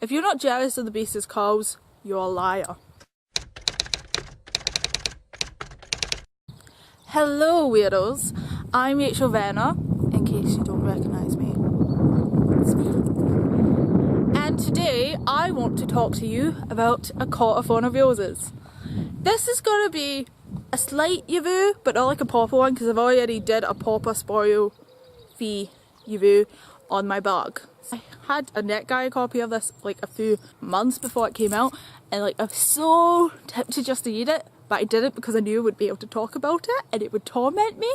If you're not jealous of the Beast's calls, you're a liar. Hello weirdos, I'm Rachel Venner, in case you don't recognise me. It's me. And today I want to talk to you about a cot of Thorn of roses. This is going to be a slight review, but not like a proper one, because I've already did a proper spoil fee review on my blog. I had a NetGuy copy of this like a few months before it came out, and like I was so tempted just to read it, but I didn't because I knew I would be able to talk about it and it would torment me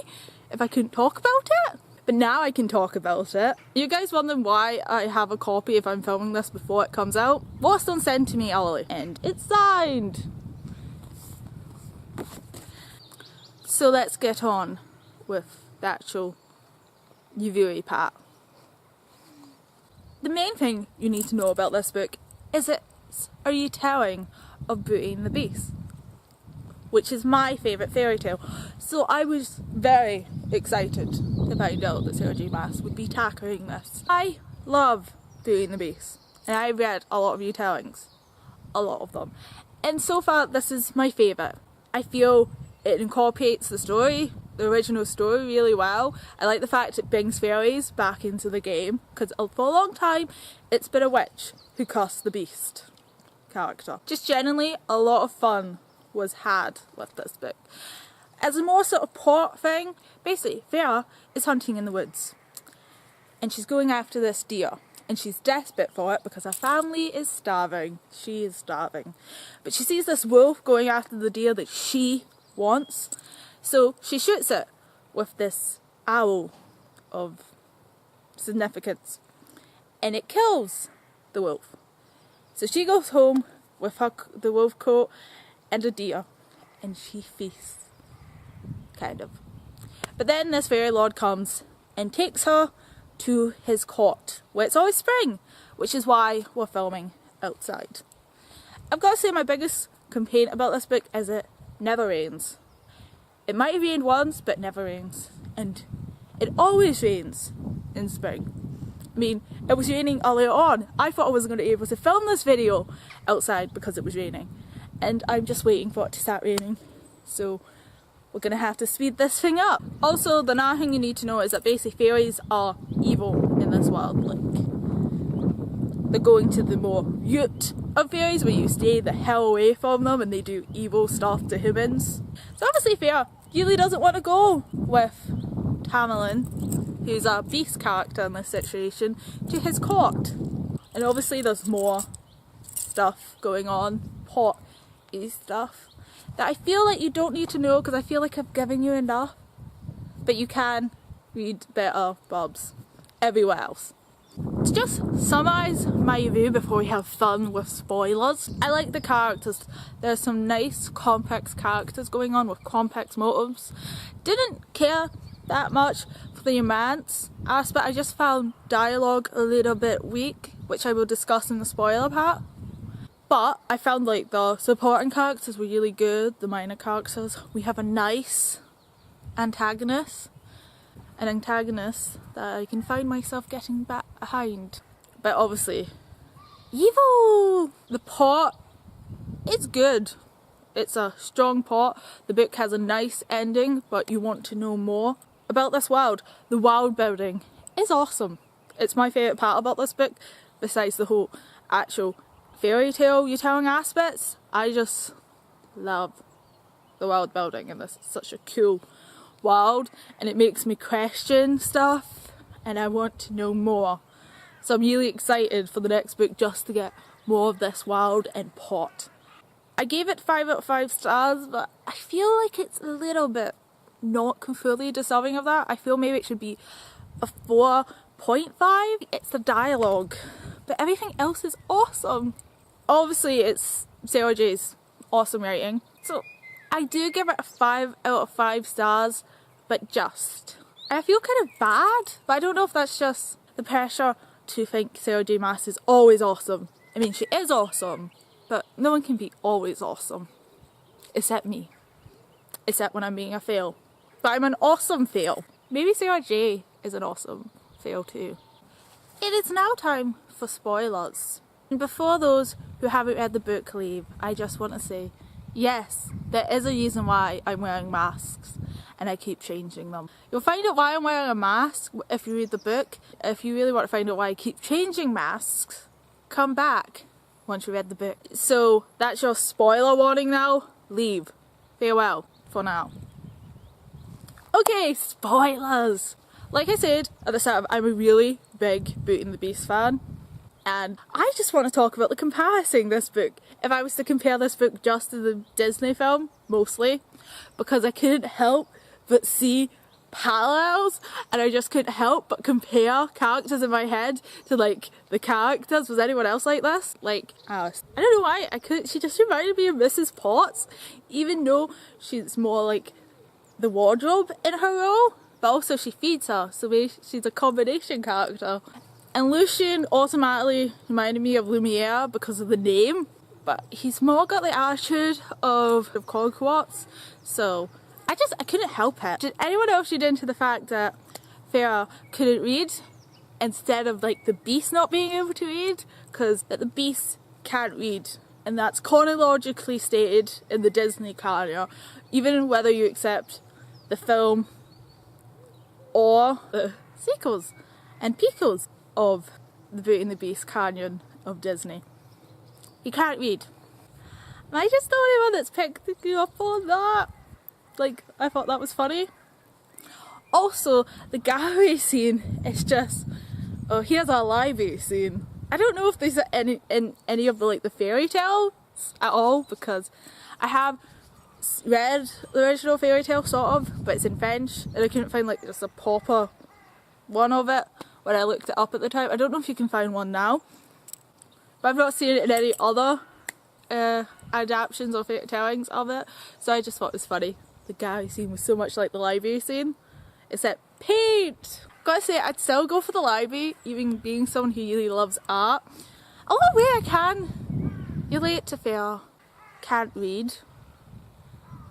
if I couldn't talk about it. But now I can talk about it. You guys wondering why I have a copy if I'm filming this before it comes out? Boston sent to me early and it's signed. So let's get on with the actual reviewy part. The main thing you need to know about this book is it's a retelling of Beauty and the Beast, which is my favourite fairy tale. So I was very excited to find out that Sarah J Maas would be tackling this. I love Beauty and the Beast, and I read a lot of retellings, a lot of them. And so far this is my favourite. I feel it incorporates the story, the original story, really well. I like the fact it brings fairies back into the game, because for a long time it's been a witch who cursed the Beast character. Just generally a lot of fun was had with this book. As a more sort of plot thing, basically Vera is hunting in the woods and she's going after this deer and she's desperate for it because her family is starving. She is starving. But she sees this wolf going after the deer that she wants, so she shoots it with this arrow of significance and it kills the wolf. So she goes home with the wolf coat and a deer and she feasts, kind of. But then this fairy lord comes and takes her to his court where it's always spring, which is why we're filming outside. I've got to say my biggest complaint about this book is it never rains. It might have rained once, but never rains. And it always rains in spring. I mean, it was raining earlier on. I thought I wasn't going to be able to film this video outside because it was raining. And I'm just waiting for it to start raining. So we're going to have to speed this thing up. Also, the another thing you need to know is that basically fairies are evil in this world. Like, they're going to the more root of fairies where you stay the hell away from them and they do evil stuff to humans. So obviously Fairy really doesn't want to go with Tamerlane, who's a beast character in this situation, to his court. And obviously there's more stuff going on, plot-y stuff, that I feel like you don't need to know because I feel like I've given you enough. But you can read better bobs everywhere else. To just summarise my review before we have fun with spoilers, I like the characters. There's some nice complex characters going on with complex motives. Didn't care that much for the romance aspect. I just found dialogue a little bit weak, which I will discuss in the spoiler part. But I found like the supporting characters were really good, the minor characters. We have a nice antagonist. An antagonist that I can find myself getting back behind. But obviously, evil! The plot, it's good. It's a strong plot. The book has a nice ending, but you want to know more about this world. The world building is awesome. It's my favourite part about this book, besides the whole actual fairy tale retelling aspects. I just love the world building in this. It's such a cool world and it makes me question stuff and I want to know more. So I'm really excited for the next book just to get more of this world and plot. I gave it 5 out of 5 stars, but I feel like it's a little bit not fully deserving of that. I feel maybe it should be a 4.5. It's the dialogue, but everything else is awesome. Obviously it's Sarah J's awesome writing, so I do give it a 5 out of 5 stars, but just. And I feel kind of bad, but I don't know if that's just the pressure to think Sarah J Maas is always awesome. I mean, she is awesome, but no one can be always awesome. Except me. Except when I'm being a fail. But I'm an awesome fail. Maybe Sarah J is an awesome fail too. It is now time for spoilers. And before those who haven't read the book leave, I just want to say, yes, there is a reason why I'm wearing masks and I keep changing them. You'll find out why I'm wearing a mask if you read the book. If you really want to find out why I keep changing masks, come back once you read the book. So that's your spoiler warning now. Leave. Farewell for now. Okay, spoilers! Like I said at the start, I'm a really big Beauty and the Beast fan. And I just want to talk about the comparison this book. If I was to compare this book just to the Disney film, mostly, because I couldn't help but see parallels, and I just couldn't help but compare characters in my head to like the characters. Was anyone else like this? Like Alice. I don't know why I couldn't. She just reminded me of Mrs. Potts, even though she's more like the wardrobe in her role, but also she feeds her, so she's a combination character. And Lucien automatically reminded me of Lumiere because of the name, but he's more got the attitude of Hogwarts, so I couldn't help it. Did anyone else read into the fact that Farah couldn't read instead of like the Beast not being able to read? Because the Beast can't read, and that's chronologically stated in the Disney canon, even whether you accept the film or the sequels and prequels of the Beauty and the Beast canon of Disney. He can't read. And I just thought anyone that's picked you up on that. Like, I thought that was funny. Also, the gallery scene is just, oh, here's our library scene. I don't know if these are any of the like the fairy tales at all, because I have read the original fairy tale sort of, but it's in French, and I couldn't find like just a proper one of it when I looked it up at the time. I don't know if you can find one now, but I've not seen it in any other adaptations or tellings of it, so I just thought it was funny. The gallery scene was so much like the library scene, except paint! Gotta say, I'd still go for the library, even being someone who really loves art. A lot where I can relate to Farah. Can't read.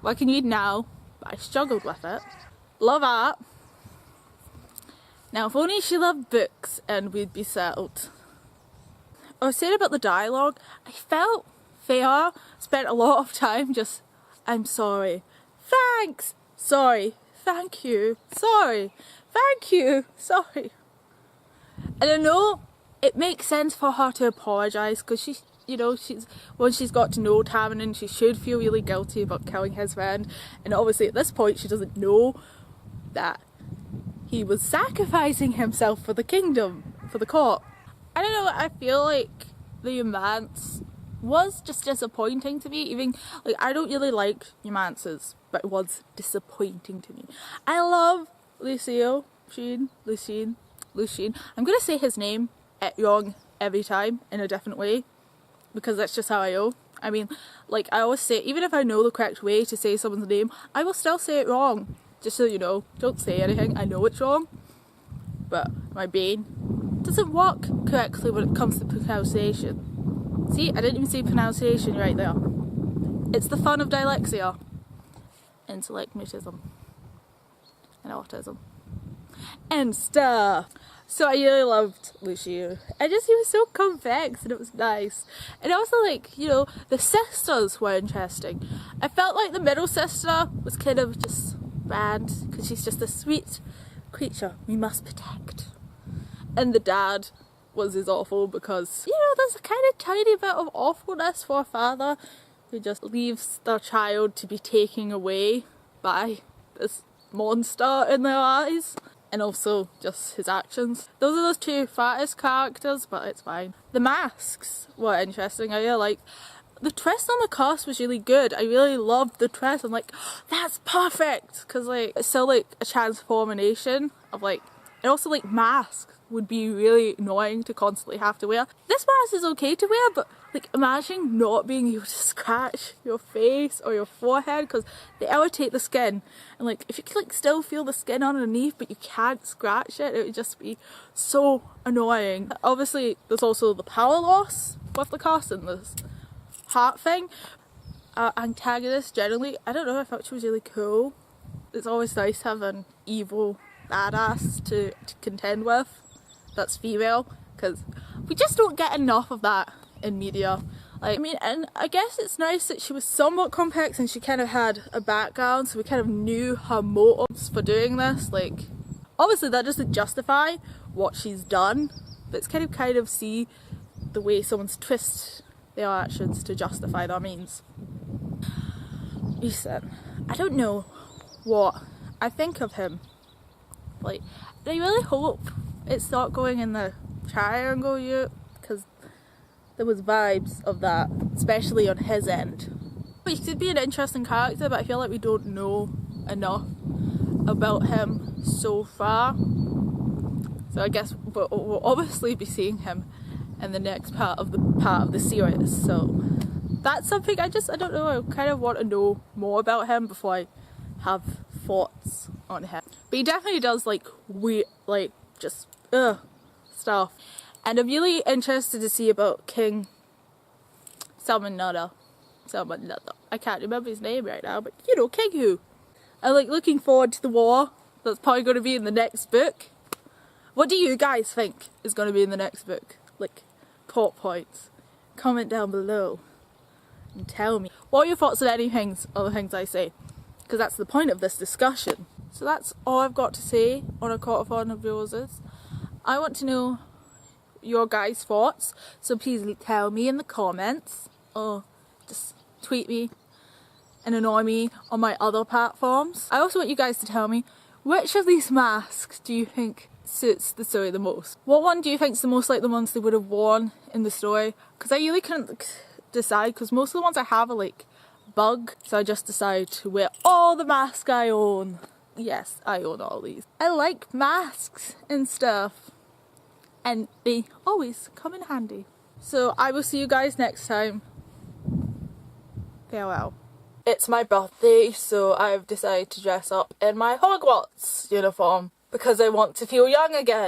Well, I can read now, but I struggled with it. Love art. Now, if only she loved books and we'd be settled. I was saying about the dialogue, I felt Farah spent a lot of time just, I'm sorry, thanks, sorry, thank you, sorry, thank you, sorry. And I know it makes sense for her to apologise, because she's, you know, once she's got to know Tamarin, she should feel really guilty about killing his friend, and obviously at this point she doesn't know that he was sacrificing himself for the kingdom, for the court. I don't know, I feel like the romance was just disappointing to me. Even, like, I don't really like romances, but it was disappointing to me. I love Lucien. I'm gonna say his name wrong every time in a different way, because that's just how I know. I mean, like, I always say, even if I know the correct way to say someone's name, I will still say it wrong. Just so you know, don't say anything, I know it's wrong, but my brain doesn't work correctly when it comes to pronunciation. See, I didn't even say pronunciation right there. It's the fun of dyslexia, intellect mutism, and autism, and stuff. So I really loved Lucien. He was so convex, and it was nice. And also, like, you know, the sisters were interesting. I felt like the middle sister was kind of just bad, because she's just a sweet creature we must protect. And the dad was as awful, because, you know, there's a kind of tiny bit of awfulness for a father who just leaves their child to be taken away by this monster in their eyes. And also just his actions. Those are those two fattest characters, but it's fine. The masks were interesting. I really liked the twist on the cast was really good. I really loved the twist. I'm like, that's perfect, because like it's still like a transformation of like, and also like masks would be really annoying to constantly have to wear. This mask is okay to wear, but like imagine not being able to scratch your face or your forehead, because they irritate the skin, and like if you could like still feel the skin underneath but you can't scratch it, it would just be so annoying. Obviously there's also the power loss with the cast and this heart thing. Antagonist generally, I don't know, I thought she was really cool. It's always nice to have an evil badass to contend with that's female, because we just don't get enough of that in media. Like, I mean, and I guess it's nice that she was somewhat complex and she kind of had a background, so we kind of knew her motives for doing this. Like, obviously that doesn't justify what she's done, but it's kind of see the way someone's twist their actions to justify their means. Listen, I don't know what I think of him. Like, I really hope it's not going in the triangle yet, because there was vibes of that, especially on his end. But he could be an interesting character, but I feel like we don't know enough about him so far. So I guess we'll obviously be seeing him in the next part of the series. So that's something I don't know. I kind of want to know more about him before I have thoughts on him. But he definitely does like weird, like just stuff. And I'm really interested to see about King someone another. I can't remember his name right now, but you know, King who. I'm like looking forward to the war that's probably going to be in the next book. What do you guys think is going to be in the next book? Like, plot points. Comment down below and tell me. What are your thoughts on any other things I say? Because that's the point of this discussion. So that's all I've got to say on A Court of Thorn of Roses. I want to know your guys' thoughts, so please tell me in the comments or just tweet me and annoy me on my other platforms. I also want you guys to tell me, which of these masks do you think suits the story the most? What one do you think is the most like the ones they would have worn in the story? Because I really couldn't decide, because most of the ones I have are like bug, so I just decided to wear all the masks I own. Yes, I own all these. I like masks and stuff, and they always come in handy. So I will see you guys next time. Farewell. It's my birthday, so I've decided to dress up in my Hogwarts uniform because I want to feel young again.